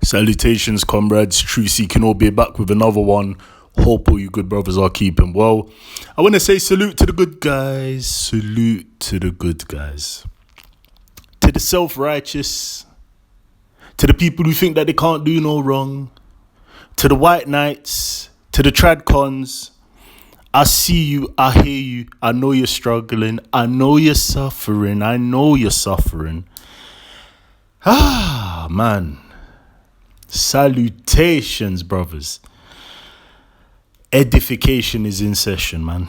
Salutations, comrades. True Seeking all be back with another one. Hope all you good brothers are keeping well. I want to say salute to the good guys. Salute to the good guys. To the self-righteous. To the people who think that they can't do no wrong. To the white knights. To the tradcons. I see you. I hear you. I know you're struggling. I know you're suffering. Ah, man. Salutations, brothers. Edification is in session, man.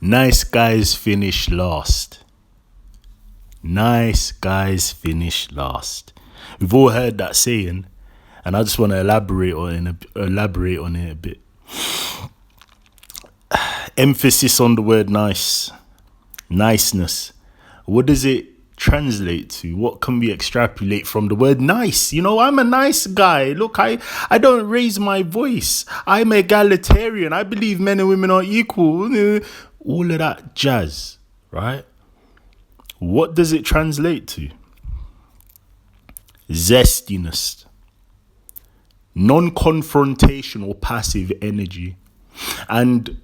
Nice guys finish last. Nice guys finish last. We've all heard that saying, and I just want to elaborate on it a bit. Emphasis on the word nice. Niceness. What does it translate to? What can we extrapolate from the word nice? You know, I'm a nice guy. Look, I don't raise my voice. I'm egalitarian. I believe men and women are equal. All of that jazz, right? What does it translate to? Zestiness. Non-confrontational passive energy. And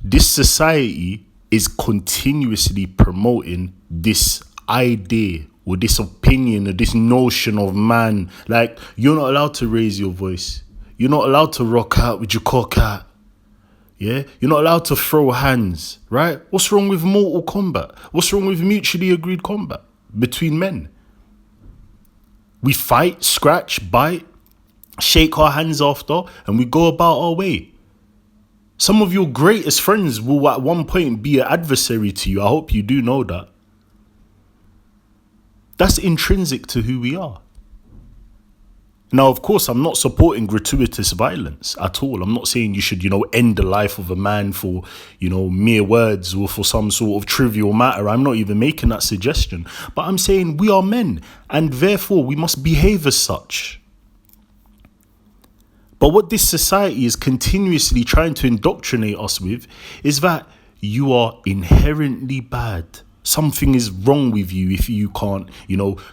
this society is continuously promoting this idea or this opinion or this notion of man. Like, you're not allowed to raise your voice. You're not allowed to rock out with your cock out. Yeah? You're not allowed to throw hands, right? What's wrong with mortal combat? What's wrong with mutually agreed combat between men? We fight, scratch, bite, shake our hands after, and we go about our way. Some of your greatest friends will at one point be an adversary to you. I hope you do know that. That's intrinsic to who we are. Now, of course, I'm not supporting gratuitous violence at all. I'm not saying you should, end the life of a man for, mere words or for some sort of trivial matter. I'm not even making that suggestion. But I'm saying we are men, and therefore we must behave as such. But what this society is continuously trying to indoctrinate us with is that you are inherently bad. Something is wrong with you if you can't,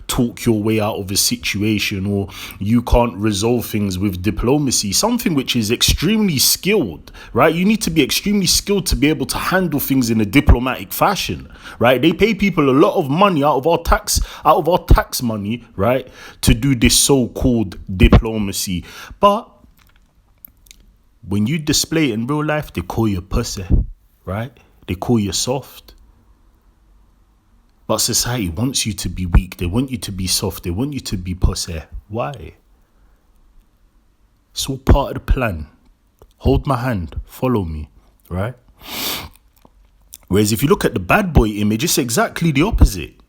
talk your way out of a situation, or you can't resolve things with diplomacy. Something which is extremely skilled, right? You need to be extremely skilled to be able to handle things in a diplomatic fashion, right? They pay people a lot of money out of our tax money, right, to do this so-called diplomacy. But when you display it in real life, they call you pussy, right? They call you soft. But society wants you to be weak. They want you to be soft. They want you to be pussy. Why? It's all part of the plan. Hold my hand. Follow me, right? Whereas if you look at the bad boy image, it's exactly the opposite.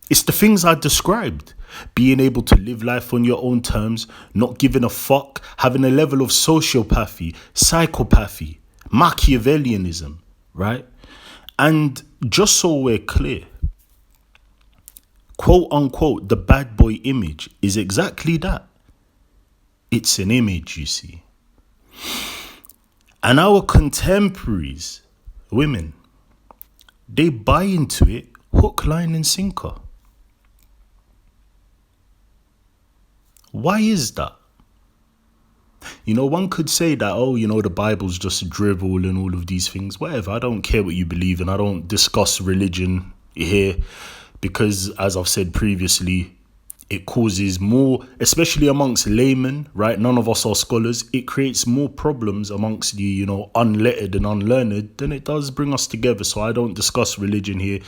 It's the things I described. Being able to live life on your own terms, not giving a fuck, having a level of sociopathy, psychopathy, Machiavellianism, right? And just so we're clear, quote unquote, the bad boy image is exactly that. It's an image, you see. And our contemporaries, women, they buy into it hook, line and sinker. Why is that? One could say that, the Bible's just drivel and all of these things. Whatever, I don't care what you believe in. I don't discuss religion here because, as I've said previously, it causes more, especially amongst laymen, right? None of us are scholars. It creates more problems amongst the, unlettered and unlearned than it does bring us together. So I don't discuss religion here.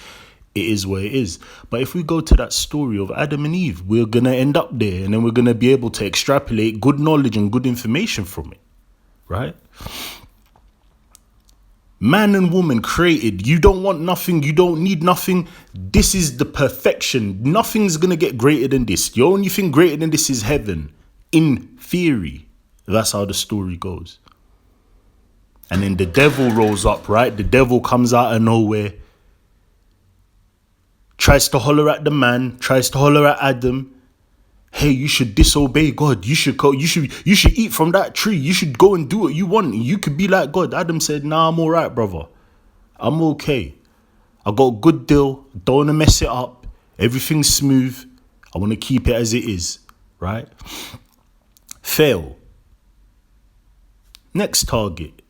It is what it is. But if we go to that story of Adam and Eve, we're going to end up there, and then we're going to be able to extrapolate good knowledge and good information from it, right? Man and woman created. You don't want nothing. You don't need nothing. This is the perfection. Nothing's going to get greater than this. The only thing greater than this is heaven. In theory, that's how the story goes. And then the devil rolls up, right? The devil comes out of nowhere. Tries to holler at the man, tries to holler at Adam. Hey, you should disobey God. You should eat from that tree. You should go and do what you want. You could be like God. Adam said, nah, I'm all right, brother. I'm okay. I got a good deal. Don't want to mess it up. Everything's smooth. I want to keep it as it is, right? Fail. Next target.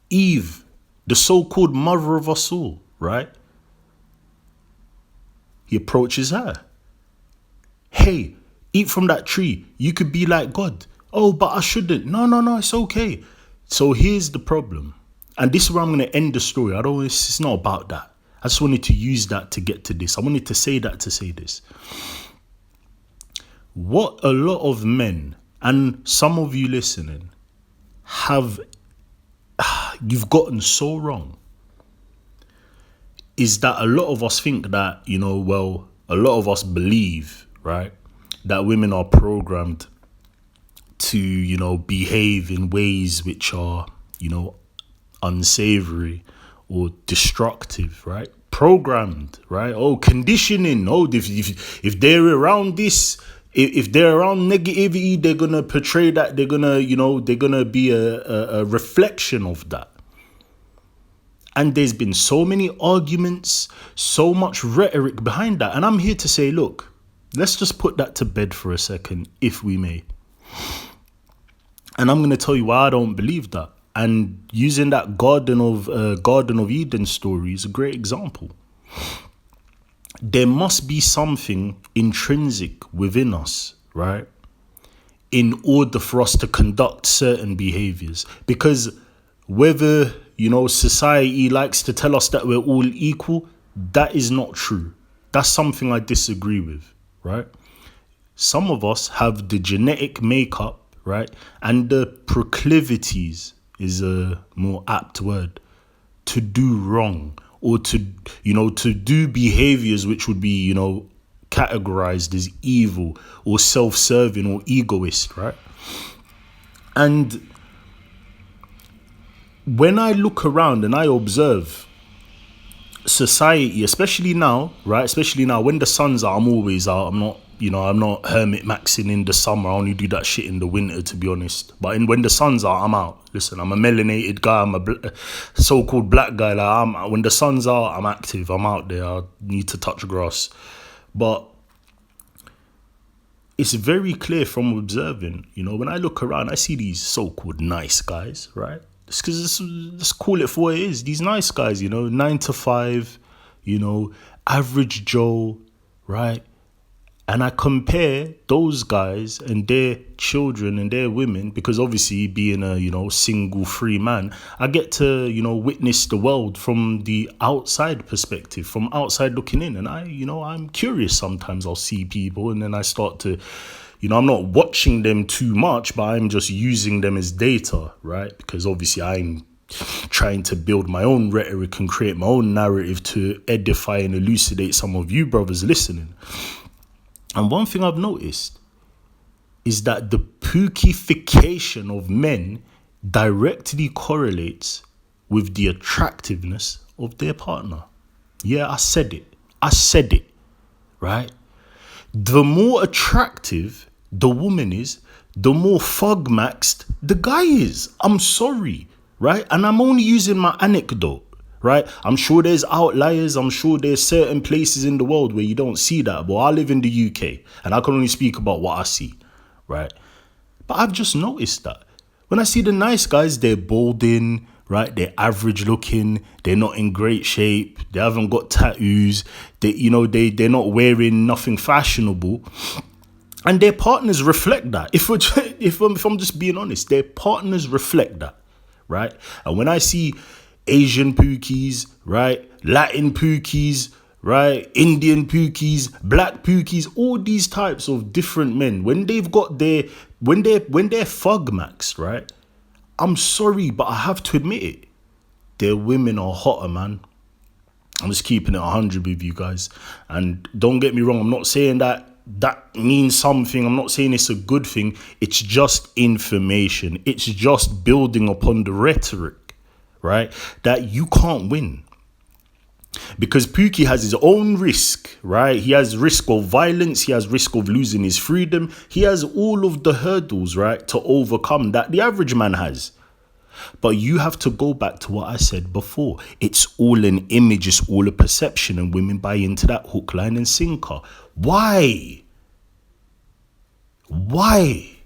Eve, the so-called mother of us all, right? He approaches her. Hey, eat from that tree. You could be like God. Oh, but I shouldn't. No, it's okay. So here's the problem. And this is where I'm going to end the story. It's not about that. I just wanted to use that to get to this. I wanted to say that to say this. What a lot of men, and some of you listening, you've gotten so wrong, is that a lot of us think that, a lot of us believe, right, that women are programmed to, behave in ways which are, unsavory or destructive, right? Programmed, right? Oh, conditioning. Oh, if they're around this, if they're around negativity, they're gonna portray that. They're gonna be a reflection of that. And there's been so many arguments, so much rhetoric behind that. And I'm here to say, look, let's just put that to bed for a second, if we may. And I'm going to tell you why I don't believe that. And using that Garden of Eden story is a great example. There must be something intrinsic within us, right, in order for us to conduct certain behaviors. Because whether, society likes to tell us that we're all equal, that is not true. That's something I disagree with, right? Some of us have the genetic makeup, right, and the proclivities is a more apt word, to do wrong, or to do behaviors which would be, categorized as evil or self-serving or egoist, right? And when I look around and I observe society, especially now, right? Especially now when the sun's out, I'm always out. I'm not hermit maxing in the summer. I only do that shit in the winter, to be honest. But when the sun's out, I'm out. Listen, I'm a melanated guy. I'm a so-called black guy. Like when the sun's out, I'm active. I'm out there. I need to touch grass. But it's very clear from observing, when I look around, I see these so-called nice guys, right? It's because let's call it for what it is. These nice guys, 9 to 5, average Joe, right? And I compare those guys and their children and their women, because obviously being a, single free man, I get to, witness the world from the outside perspective, from outside looking in. And I'm curious. Sometimes I'll see people and then I start to, I'm not watching them too much, but I'm just using them as data, right? Because obviously I'm trying to build my own rhetoric and create my own narrative to edify and elucidate some of you brothers listening. And one thing I've noticed is that the pookification of men directly correlates with the attractiveness of their partner. Yeah, I said it, right? The more attractive the woman is, the more fog-maxed the guy is. I'm sorry, right? And I'm only using my anecdote. Right? I'm sure there's outliers. I'm sure there's certain places in the world where you don't see that. But I live in the UK and I can only speak about what I see. Right? But I've just noticed that when I see the nice guys, they're balding, right? They're average looking. They're not in great shape. They haven't got tattoos. They're not wearing nothing fashionable. And their partners reflect that. If I'm just being honest, their partners reflect that. Right? And when I see Asian pookies, right? Latin pookies, right? Indian pookies, black pookies, all these types of different men, when they've got when they're fug maxed, right? I'm sorry, but I have to admit it. Their women are hotter, man. I'm just keeping it 100 with you guys. And don't get me wrong, I'm not saying that means something. I'm not saying it's a good thing. It's just information. It's just building upon the rhetoric, right? That you can't win. Because Pookie has his own risk, right? He has risk of violence. He has risk of losing his freedom. He has all of the hurdles, right, to overcome that the average man has. But you have to go back to what I said before. It's all an image. It's all a perception. And women buy into that hook, line and sinker. Why? Why?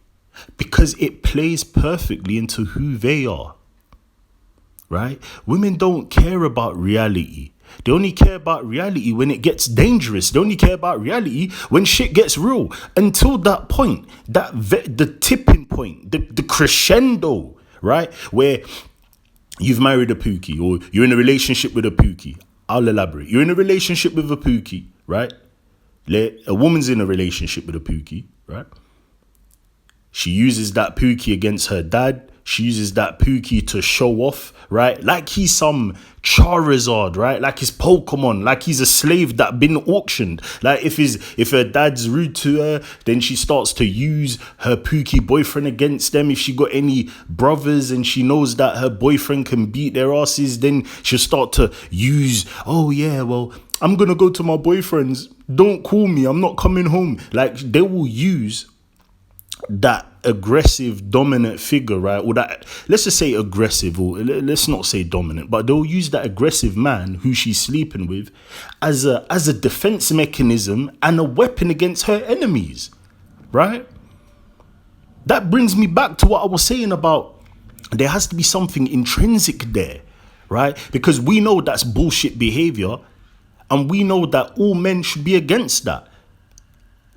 Because it plays perfectly into who they are, right? Women don't care about reality. They only care about reality when it gets dangerous. They only care about reality when shit gets real. Until that point, the tipping point, the crescendo, right? Where you've married a pookie or you're in a relationship with a pookie. I'll elaborate. You're in a relationship with a pookie, right? A woman's in a relationship with a pookie, right? She uses that pookie against her dad. She uses that pookie to show off, right? Like he's some Charizard, right? Like he's Pokemon, like he's a slave that been auctioned. Like if her dad's rude to her, then she starts to use her pookie boyfriend against them. If she got any brothers and she knows that her boyfriend can beat their asses, then she'll start to use, oh yeah, well, I'm gonna go to my boyfriend's. Don't call me, I'm not coming home. Like they will use that aggressive dominant figure, right? Or that, let's just say aggressive, or let's not say dominant, but they'll use that aggressive man who she's sleeping with as a defense mechanism and a weapon against her enemies, right? That brings me back to what I was saying about there has to be something intrinsic there, right? Because we know that's bullshit behavior and we know that all men should be against that.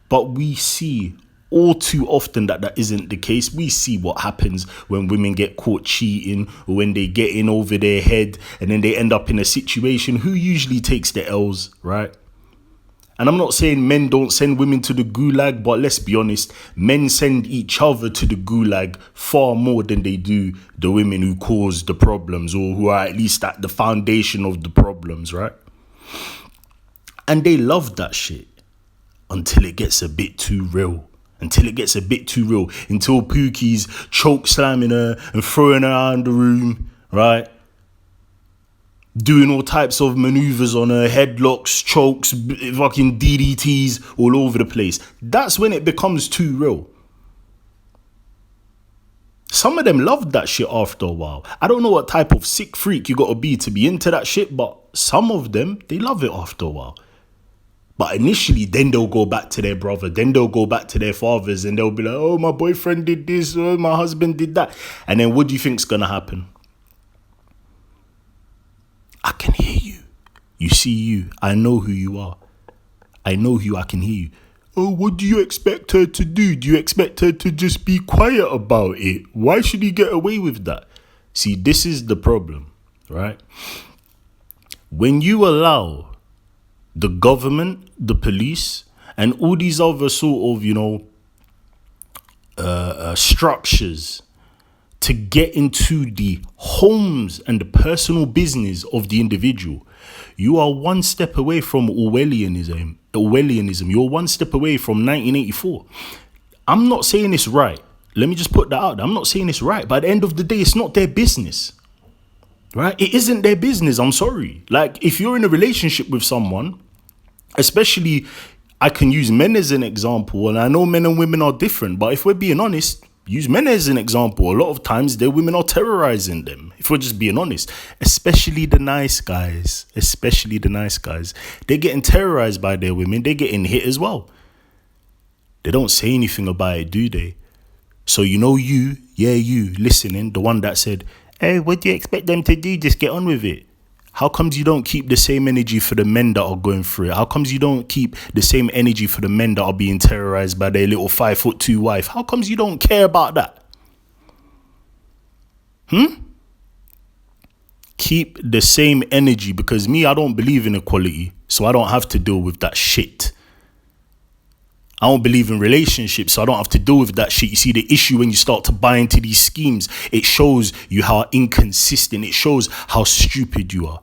But we see all too often that isn't the case. We see what happens when women get caught cheating or when they get in over their head and then they end up in a situation. Who usually takes the L's, right? And I'm not saying men don't send women to the gulag, but let's be honest, men send each other to the gulag far more than they do the women who cause the problems or who are at least at the foundation of the problems, right? And they love that shit until it gets a bit too real. Until Pookie's choke slamming her and throwing her around the room, right? Doing all types of maneuvers on her, headlocks, chokes, fucking DDTs all over the place. That's when it becomes too real. Some of them love that shit after a while. I don't know what type of sick freak you gotta be into that shit, but some of them, they love it after a while. But initially, then they'll go back to their brother. Then they'll go back to their fathers and they'll be like, oh, my boyfriend did this. Oh, my husband did that. And then what do you think's going to happen? I can hear you. You see you. I know who you are. I know you. I can hear you. Oh, what do you expect her to do? Do you expect her to just be quiet about it? Why should he get away with that? See, this is the problem, right? When you allow the government, the police, and all these other sort of, structures to get into the homes and the personal business of the individual, you are one step away from Orwellianism. You're one step away from 1984. I'm not saying it's right. Let me just put that out there. I'm not saying it's right. But at the end of the day, it's not their business. Right? It isn't their business. I'm sorry. Like, if you're in a relationship with someone, especially, I can use men as an example, and I know men and women are different, but if we're being honest, use men as an example. A lot of times, their women are terrorizing them, if we're just being honest. Especially the nice guys. They're getting terrorized by their women. They're getting hit as well. They don't say anything about it, do they? So you listening, the one that said, hey, what do you expect them to do? Just get on with it. How comes you don't keep the same energy for the men that are going through it? How comes you don't keep the same energy for the men that are being terrorized by their little 5'2" wife? How comes you don't care about that? Keep the same energy, because I don't believe in equality, so I don't have to deal with that shit. I don't believe in relationships, so I don't have to deal with that shit. You see, the issue when you start to buy into these schemes, it shows you how inconsistent, it shows how stupid you are.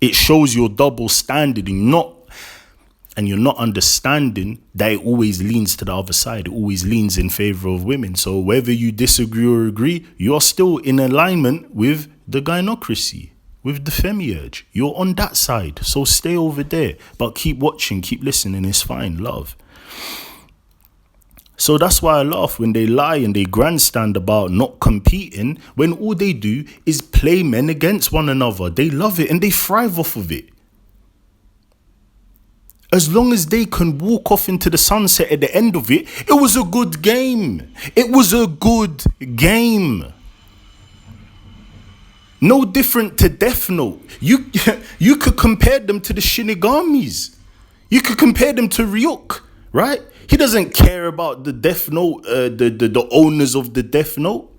It shows your double standard and you're not understanding that it always leans to the other side. It always leans in favor of women. So whether you disagree or agree, you're still in alignment with the gynocracy, with the femiurge. You're on that side. So stay over there. But keep watching, keep listening. It's fine, love. So that's why I laugh when they lie and they grandstand about not competing, when all they do is play men against one another. They love it and they thrive off of it. As long as they can walk off into the sunset at the end of it, it was a good game. It was a good game. No different to Death Note. You could compare them to the Shinigamis. You could compare them to Ryuk, right? He doesn't care about the Death Note, the owners of the Death Note.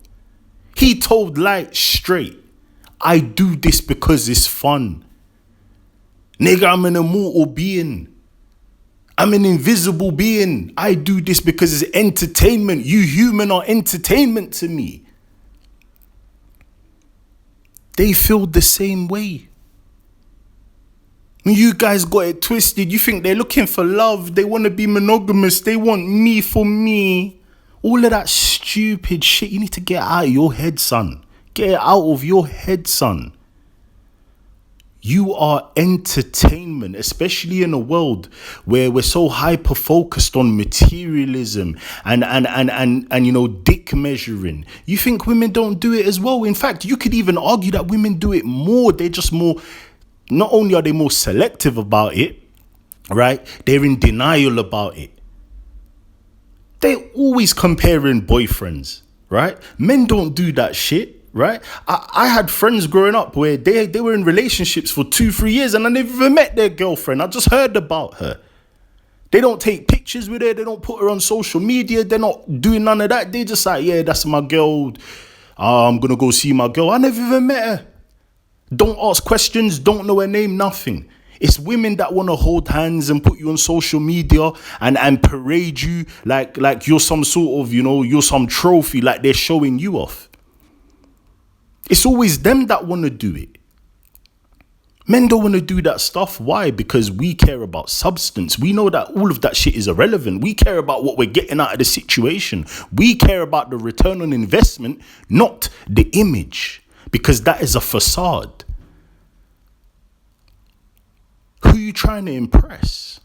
He told Light straight, I do this because it's fun. Nigga, I'm an immortal being. I'm an invisible being. I do this because it's entertainment. You human are entertainment to me. They feel the same way. When you guys got it twisted, you think they're looking for love. They want to be monogamous. They want me for me. All of that stupid shit, you need to get out of your head, son. Get it out of your head, son. You are entertainment, especially in a world where we're so hyper focused on materialism and you know, dick measuring. You think women don't do it as well? In fact, you could even argue that women do it more. They're just more, not only are they more selective about it, right? They're in denial about it. They're always comparing boyfriends, right? Men don't do that shit. Right? I had friends growing up where they were in relationships for 2-3 years and I never even met their girlfriend. I just heard about her. They don't take pictures with her. They don't put her on social media. They're not doing none of that. They just like, yeah, that's my girl. I'm going to go see my girl. I never even met her. Don't ask questions. Don't know her name. Nothing. It's women that want to hold hands and put you on social media and parade you like you're some sort of, you know, you're some trophy, like they're showing you off. It's always them that want to do it. Men don't want to do that stuff. Why? Because we care about substance. We know that all of that shit is irrelevant. We care about what we're getting out of the situation. We care about the return on investment, not the image. Because that is a facade. Who are you trying to impress?